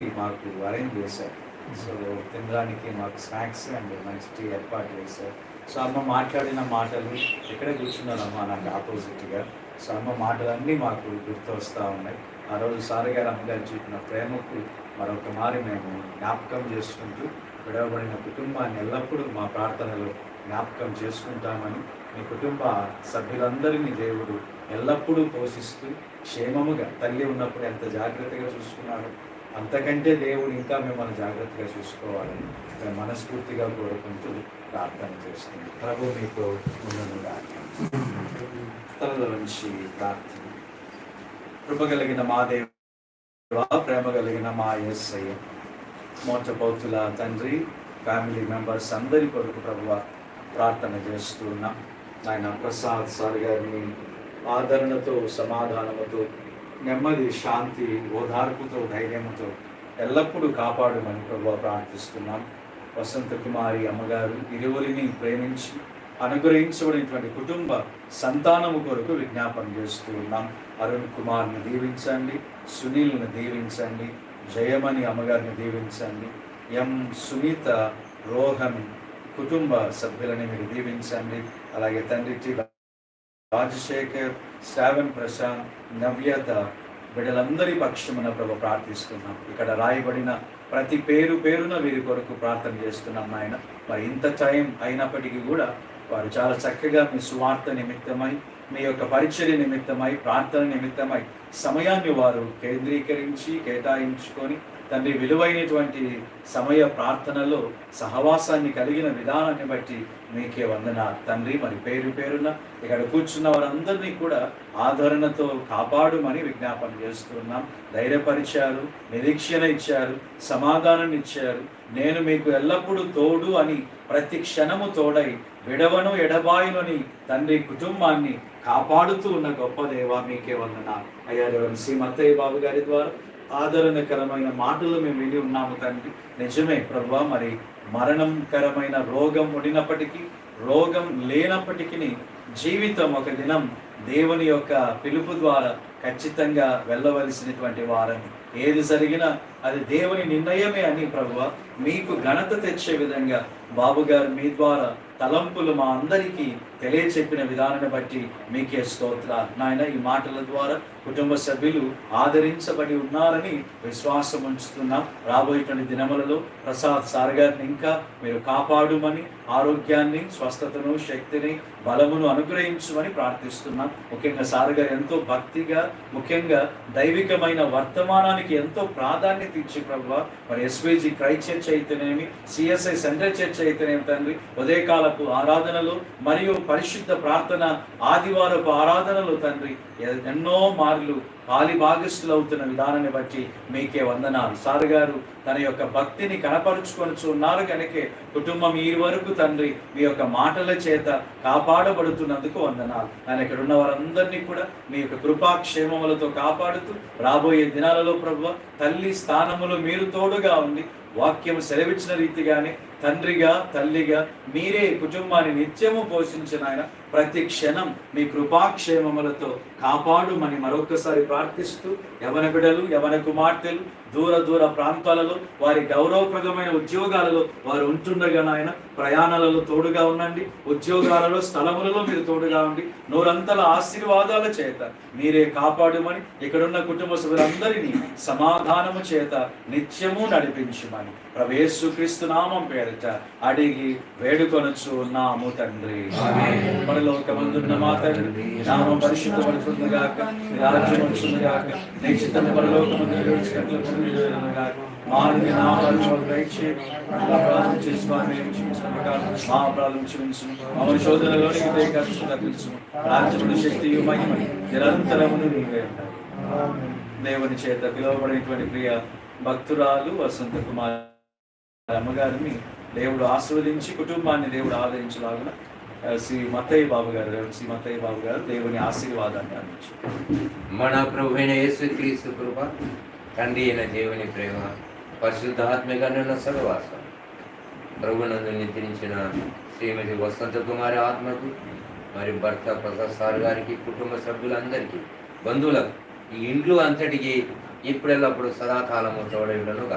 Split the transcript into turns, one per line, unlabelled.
మాకు అరేంజ్ చేశారు. సో తినడానికి మాకు స్నాక్స్ అండ్ మంచి టీ ఏర్పాటు చేశారు. సో అమ్మ మాట్లాడిన మాటలు ఇక్కడే కూర్చున్నారమ్మ నాకు ఆపోజిట్గా. సో అమ్మ మాటలన్నీ మాకు గుర్తు వస్తూ ఉన్నాయి. ఆ రోజు సార్ గారు అమ్మగారు చూపిన ప్రేమకు మరొక మారి మేము జ్ఞాపకం చేసుకుంటూ విడవబడిన కుటుంబాన్ని ఎల్లప్పుడూ మా ప్రార్థనలో జ్ఞాపకం చేసుకుంటామని, మీ కుటుంబ సభ్యులందరినీ దేవుడు ఎల్లప్పుడూ పోషిస్తూ క్షేమముగా, తల్లి ఉన్నప్పుడు ఎంత జాగ్రత్తగా చూసుకున్నాడో అంతకంటే దేవుడు ఇంకా మిమ్మల్ని జాగ్రత్తగా చూసుకోవాలని మేము మనస్ఫూర్తిగా కోరుకుంటూ ప్రార్థన చేస్తుంది. ప్రభు మీకు ముందుగా తల నుంచి ప్రార్థన. కృపగలిగిన మా దేవ, ప్రేమ కలిగిన మా యేసయ్య, మోటపౌతుల తండ్రి, ఫ్యామిలీ మెంబర్స్ అందరి కొరకు ప్రభువ ప్రార్థన చేస్తూ ఉన్నాం. ఆయన ప్రసాద్ సార్ గారిని ఆదరణతో, సమాధానముతో, నెమ్మది, శాంతి, ఓదార్పుతో, ధైర్యంతో ఎల్లప్పుడూ కాపాడమని ప్రభువా ప్రార్థిస్తున్నాం. వసంత కుమారి అమ్మగారు ఇరువురిని ప్రేమించి అనుగ్రహించబడినటువంటి కుటుంబ సంతానము కొరకు విజ్ఞాపన చేస్తూ ఉన్నాం. అరుణ్ కుమార్ని దీవించండి, సునీల్ని దీవించండి, జయమణి అమ్మగారిని దీవించండి, ఎం సునీత, రోహన్ కుటుంబ సభ్యులని మీరు దీవించండి. అలాగే తండ్రి టి రాజశేఖర్, శ్రావణ్ ప్రశాంత్, నవ్యత బిడ్డలందరి పక్షమున ప్రభు ప్రార్థిస్తున్నాం. ఇక్కడ రాయబడిన ప్రతి పేరున వీరి కొరకు ప్రార్థన చేస్తున్నాం నాయన. మరి ఇంత టైం అయినప్పటికీ కూడా వారు చాలా చక్కగా మీ సువార్త నిమిత్తమై, మీ యొక్క పరిచర్య నిమిత్తమై, ప్రార్థన నిమిత్తమై సమయాన్ని వారు కేటాయించుకొని తండ్రి విలువైనటువంటి సమయ ప్రార్థనలో సహవాసాన్ని కలిగిన విధానాన్ని బట్టి మీకే వందనాలు తండ్రి. మరి పేరున ఇక్కడ కూర్చున్న వారందరినీ కూడా ఆదరణతో కాపాడుమని విజ్ఞాపన చేస్తున్నాం. ధైర్యపరిచారు, నిరీక్షణ ఇచ్చారు, సమాధానం ఇచ్చారు. నేను మీకు ఎల్లప్పుడూ తోడు అని ప్రతి క్షణము తోడై విడవను ఎడబాయులని తండ్రి కుటుంబాన్ని కాపాడుతూ ఉన్న గొప్ప దేవ మీకే వందనాలు. అయ్యా దేవన్ శ్రీ మత్తయ్య బాబు గారి ద్వారా ఆదరణకరమైన మాటలు మేము విని ఉన్నాము తండ్రి. నిజమే ప్రభువా, మరి మరణకరమైన రోగం ఉండినప్పటికీ, రోగం లేనప్పటికీ జీవితం ఒక దినం దేవుని యొక్క పిలుపు ద్వారా ఖచ్చితంగా వెళ్ళవలసినటువంటి వారని, ఏది జరిగినా అది దేవుని నిర్ణయమే అని ప్రభువా మీకు ఘనత తెచ్చే విధంగా బాబు గారు మీ ద్వారా తలంపులు మా అందరికీ తెలియచెప్పిన విధానాన్ని బట్టి మీకే స్తోత్రాలు నాయన. ఈ మాటల ద్వారా కుటుంబ సభ్యులు ఆదరించబడి ఉన్నారని విశ్వాసం ఉంచుతున్నాం. రాబోయేటువంటి దినములలో ప్రసాద్ సార్ గారిని ఇంకా మీరు కాపాడుమని, ఆరోగ్యాన్ని, స్వస్థతను, శక్తిని, బలమును అనుగ్రహించమని ప్రార్థిస్తున్నాం. ముఖ్యంగా సార్ గారు ఎంతో భక్తిగా, ముఖ్యంగా దైవికమైన వర్తమానానికి ఎంతో ప్రాధాన్యత ఇచ్చి ప్రభువా మరి ఎస్విజి క్రైస్ట్ చర్చ్ అయితేనేమి, సిఎస్ఐ సెంట్రల్ చర్చ్ అయితేనేమి తండ్రి ఉదయకాలపు ఆరాధనలు మరియు పరిశుద్ధ ప్రార్థన ఆదివారపు ఆరాధనలు తండ్రి ఎన్నో మార్లు పాలి భాగస్థులు అవుతున్న విధానాన్ని బట్టి మీకే వందనాలు. సార్ గారు తన యొక్క భక్తిని కనపరుచుకొని ఉన్నారు కనుకే కుటుంబం ఈ వరకు తండ్రి మీ యొక్క మాటల చేత కాపాడబడుతున్నందుకు వందనాలు. ఆయన ఇక్కడ ఉన్న వారందరినీ కూడా మీ యొక్క కృపాక్షేమములతో కాపాడుతూ రాబోయే దినాలలో ప్రభువా తల్లి స్థానములో మీరు తోడుగా ఉండి వాక్యం సెలవిచ్చిన రీతిగానే తండ్రిగా, తల్లిగా మీరే కుటుంబాన్ని నిత్యము పోషించిన ఆయన ప్రతి క్షణం మీ కృపాక్షేమములతో కాపాడుమని మరొకసారి ప్రార్థిస్తూ, యవన బిడ్డలు, యవన కుమార్తెలు దూర ప్రాంతాలలో వారి గౌరవప్రదమైన ఉద్యోగాలలో వారు ఉంటుండగా నాయన ప్రయాణాలలో తోడుగా ఉండండి, ఉద్యోగాలలో, స్థలములలో మీరు తోడుగా ఉండి నూరంతల ఆశీర్వాదాల చేత మీరే కాపాడుమని, ఇక్కడున్న కుటుంబ సభ్యులందరినీ సమాధానము చేత నిత్యము నడిపించమని ప్రభు యేసుక్రీస్తు నామం పేరిట అడిగి వేడుకొనొచ్చు ఉన్నాము తండ్రి. పరలోకమందున్న మా తండ్రి నామం పరిశుద్ధపడుతుందిగాక, మీ రాజ్యం వచ్చునుగాక, నీ చిత్తము పరలోకమందు నెరవేర్చినట్లు మా అపరాధం క్షమించును, మమ్మల్ని శోధనలోనికి తప్పించును, రాజ్యమును శక్తియు మహిమని నిరంతరమును నీవే ఉంటాయి. దేవుని చేత పిలువబడినటువంటి ప్రియ భక్తురాలు వసంత కుమార్ అమ్మగారిని దేవుడు ఆశీర్వదించి కుటుంబాన్ని దేవుడు ఆదరించలాగున శ్రీ మత్తయ్య బాబు గారు దేవుని ఆశీర్వాదాన్ని అందించారు.
మన ప్రభువైన యేసుక్రీస్తు కృప, తండ్రి అయిన దేవుని ప్రేమ, పరిశుద్ధాత్మగా సర్వాసం ప్రభునందు నిద్రించిన శ్రీమతి వసంత కుమారి ఆత్మకు, మరి భర్త ప్రసాద్ సార్ గారికి, కుటుంబ సభ్యులందరికీ, బంధువులకు, ఈ ఇంట్లో అంతటికి ఇప్పుడెల్లప్పుడు సదాకాలము తోడైనను